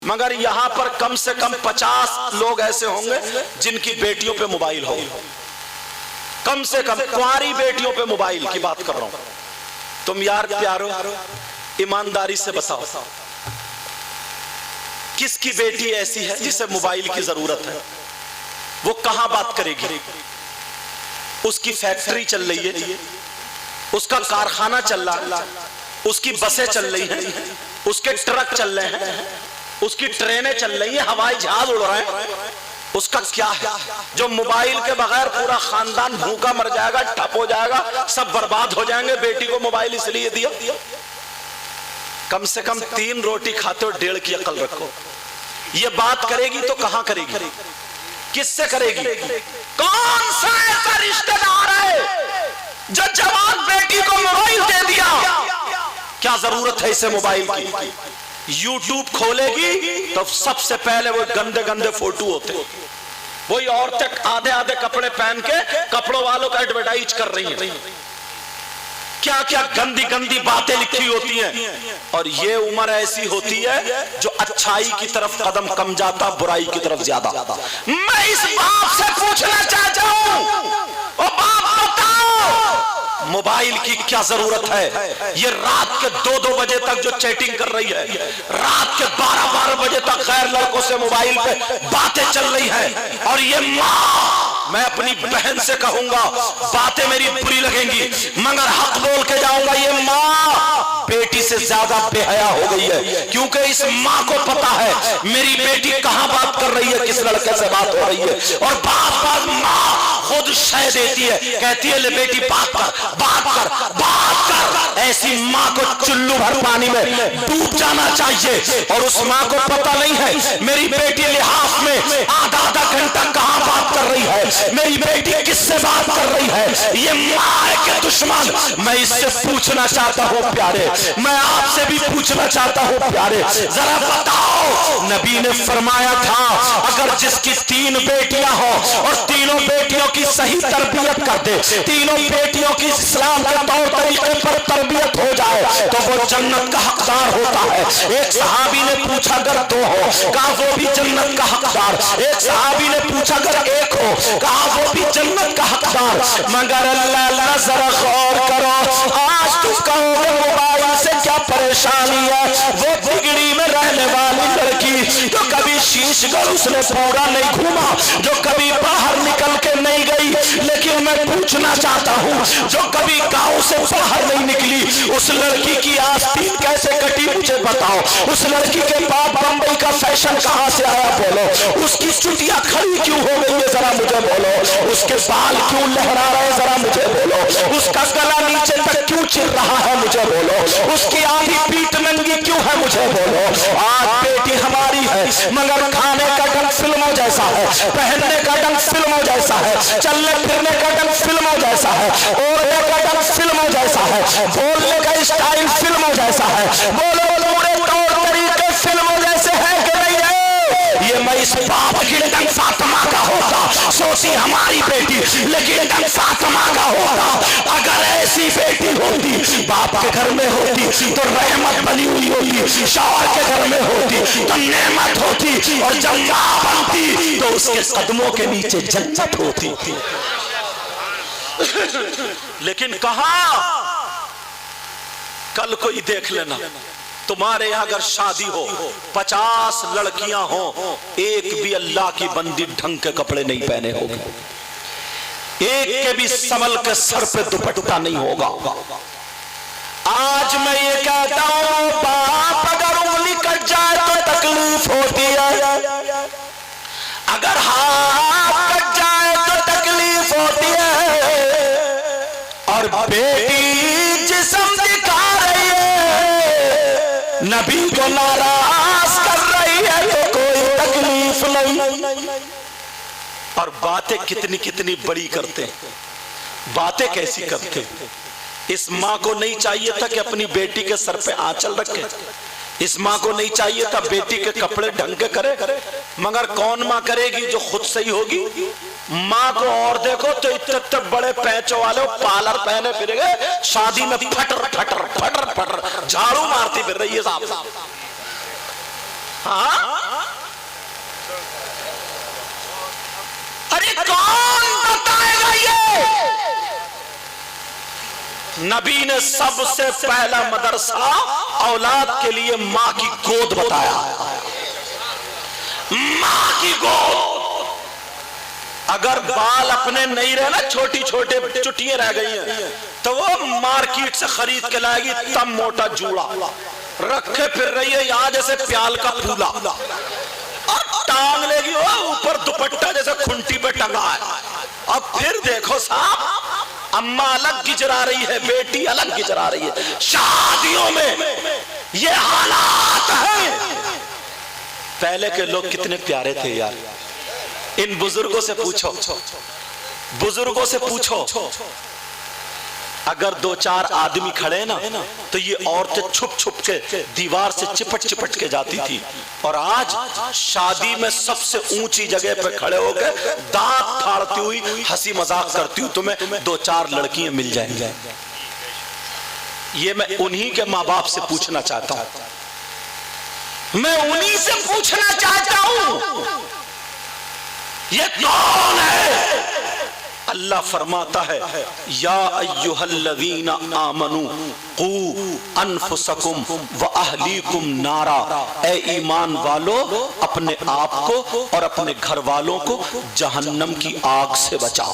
मगर यहां पर कम से कम 50 लोग ऐसे होंगे जिनकी बेटियों पे मोबाइल हो, कम से कम कुंवारी बेटियों पे मोबाइल की बात कर रहा हूं। तुम यार प्यारो ईमानदारी से बताओ, किसकी बेटी ऐसी है जिसे मोबाइल की जरूरत है? वो कहां बात करेगी? उसकी फैक्ट्री चल रही है, उसका कारखाना चल रहा है, उसकी बसें चल रही हैं, उसके ट्रक चल रहे हैं, उसकी ट्रेनें चल रही हैं, हवाई जहाज उड़ रहे हैं। उसका क्या है जो मोबाइल के बगैर पूरा खानदान भूखा मर जाएगा, ठप हो जाएगा, सब बर्बाद हो जाएंगे? बेटी को मोबाइल इसलिए दिया। कम से कम 3 रोटी खाते हो, 1.5 की अकल रखो। ये बात करेगी तो कहां करेगी? किससे करेगी? कौन सा ऐसा रिश्तेदार है जो जवान बेटी को मोबाइल दे दिया? क्या जरूरत है इसे मोबाइल की? यूट्यूब खोलेगी तो सबसे पहले वो गंदे गंदे फोटो होते, वही औरतें आधे आधे कपड़े पहन के कपड़ों वालों का एडवर्टाइज कर रही हैं, क्या क्या गंदी गंदी बातें लिखी होती हैं। और ये उम्र ऐसी होती है जो अच्छाई की तरफ कदम कम जाता, बुराई की तरफ ज्यादा। मैं इस बाप से पूछना चाहता हूं, ओ बाप बताओ मोबाइल की क्या जरूरत है? ये रात के 2-2 बजे तक जो चैटिंग कर रही है, रात के 12-12 बजे तक गैर लड़कों से मोबाइल पे बातें चल रही है। और ये माँ, मैं अपनी बहन से कहूंगा, बातें मेरी बुरी लगेंगी मगर हक बोल के जाऊंगा, ये माँ बेटी से ज्यादा बेहया हो गई है। क्योंकि इस माँ को पता है मेरी बेटी कहां बात कर रही है, किस लड़के से बात हो रही है। और बात बात माँ खुद शय देती है, कहती है ले बेटी बात कर, बात कर, बात कर। ऐसी माँ को चुल्लू भर पानी में डूब जाना चाहिए। और उस माँ को पता नहीं है मेरी बेटी लिहाफ में आधा घंटा कहां बात कर रही है, मेरी बेटी किससे बात कर रही है। ये माँ के दुश्मन। मैं इससे पूछना चाहता हूँ प्यारे, मैं आपसे भी पूछना चाहता हूँ प्यारे, जरा बताओ नबी ने फरमाया था अगर जिसकी 3 बेटियां हो और तीनों बेटियों की सही तरबियत कर दे, तीनों बेटियों की इस्लाम के तौर तरीके पर तरबियत हो जाए तो वो जन्नत का हकदार होता है। एक सहाबी ने पूछा अगर 2 हो, कहा वो भी जन्नत का हकदार। एक सहाबी ने पूछा अगर 1 हो, कहा वो भी जन्नत का हकदार। मगर अल्लाह जरा गौर करो, आज तुम कहोगे मोबाइल से क्या परेशानी है? वो बिगड़ी में रहने वाली लड़की जो कभी शीशगढ़ उसने पूरा नहीं घूमा, जो कभी बाहर निकल के नहीं गई, लेकिन मैं पूछना चाहता हूँ जो कभी गांव से बाहर नहीं निकली, उस लड़की की आस्तीन कैसे कटी मुझे बताओ। उस लड़की के बाद बंबई का फैशन कहाँ से आया बोलो, उसकी चुटिया खड़ी क्यों हो गई है जरा मुझे बोलो, उसके बाल क्यों लहरा रहे जरा मुझे बोलो, उसका गला नीचे तक क्यों चिर रहा है मुझे बोलो, उसकी आधी पीठ नंगी क्यों है मुझे बोलो। आज बेटी हमारी है मगर खाने का ढंग फिल्मों जैसा है, पहनने का ढंग फिल्मों जैसा है, चलने फिरने का ढंग फिल्मों जैसा है, ओढ़ने का ढंग फिल्मों जैसा है, बोलने का स्टाइल फिल्मों जैसा है, बोलो पूरे तौर तरीके फिल्मों जैसे है कि नहीं है? ये मैं इस बाप की ढंग फातिमा का होता, सोची हमारी बेटी, लेकिन ढंग फातिमा का होता। अगर ऐसी बेटी होती बाप के घर में होती तो रहमत बनी हुई होती, शौहर के घर में होती तो नेमत होती, और जब मां बनती तो उसके कदमों के नीचे जन्नत होती। लेकिन कहा कल कोई देख लेना, तुम्हारे यहां अगर शादी हो 50 लड़कियां हो, एक भी अल्लाह की बंदी ढंग के कपड़े नहीं पहने होंगे, एक के भी संभल के सर पे दुपट्टा नहीं होगा। आज मैं ये कहता हूं बाप अगर उंगली कट जाए तो तकलीफ होती है, अगर हाथ कट जाए तो तकलीफ होती है, और बेटी जिस्म दिखा रही है, नबी को नाराज कर रही है तो कोई तकलीफ नहीं। और बातें कितनी कितनी बड़ी करते हैं, बातें कैसी करते हैं। इस माँ को नहीं चाहिए था कि अपनी बेटी के सर पे आंचल रखे, इस माँ को नहीं चाहिए था बेटी के कपड़े ढंग के करे, मगर कौन माँ करेगी जो खुद सही होगी। माँ को और देखो तो इतने बड़े पैचों वाले पार्लर पहने फिरेंगे, शादी में फटर फटर फटर फटर झाड़ू मारती फिर रही है साहब। हाँ? अरे कौन बताएगा ये? नबी ने सबसे पहला मदरसा औलाद के लिए मां की गोद बताया। मां की गोद। अगर बाल अपने नहीं रहे ना, छोटी छोटे चुटियां रह गई हैं, तो वो मार्केट से खरीद के लाएगी तब मोटा जूड़ा रखे फिर रही है यहां जैसे प्याल का फूला, और टांग लेगी वो ऊपर दुपट्टा जैसे खुंटी पे टंगा है। अब फिर देखो साहब, अम्मा अलग गिजरा रही है, बेटी अलग गिजरा रही है। शादियों में ये हालात है। पहले के लोग कितने प्यारे थे यार। इन बुजुर्गों से पूछो, बुजुर्गों से पूछो, अगर दो चार आदमी खड़े ना तो ये औरतें छुप छुप के दीवार से चिपट चिपट के जाती थी। और आज शादी में सबसे ऊंची जगह पे खड़े हो गए, दांत फाड़ती हुई हंसी मजाक करती हुई तुम्हें दो चार लड़कियां मिल जाएंगी। ये मैं उन्हीं के माँ बाप से पूछना चाहता हूं, मैं उन्हीं से पूछना चाहता हूं, ये कौन है? अल्लाह फरमाता है, या अय्युहल्लज़ीना आमनू कू अनफुसकुम व अहलीकुम नारा, ए ईमान वालों अपने आप को और अपने घर वालों को जहन्नम की आग से बचाओ।